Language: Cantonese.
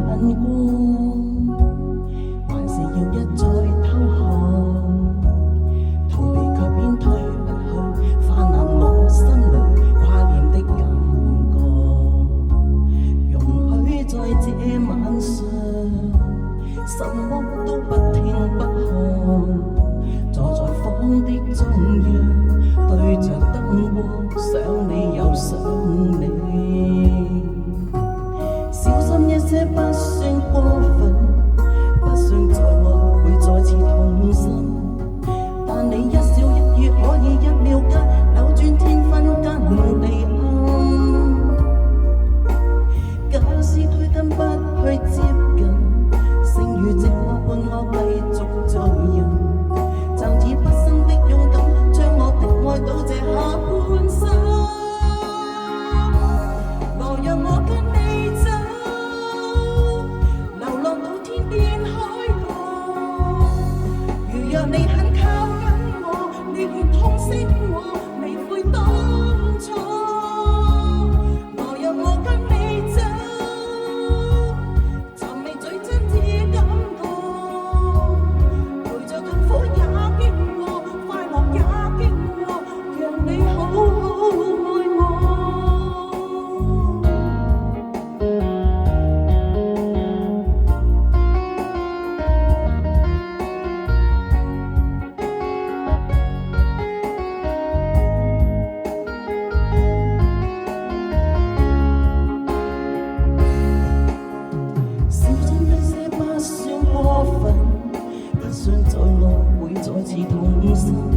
眼光，還是要一再偷看，逃避卻偏推不去，泛濫我心裏掛念的感覺。容許在這晚上，什麼都不聽不看，坐在房的中央，對着燈光，想你又想你。小心一些不算過分，不算在我會再次痛心，但你一笑一語可以一秒間扭轉天昏間地暗。假使推跟不去接近，剩餘寂寞伴我繼續做人，就以不生的勇敢，將我的愛到這下半生。來讓我跟你走，流浪到天邊海角。如若你肯靠緊我，你願痛惜我，未悔當初。來讓我跟你走，尋覓最真摯感覺，陪着痛苦也經過，快樂也經過，讓你好好愛我。小心一些不算過分，不算在我會再次痛心。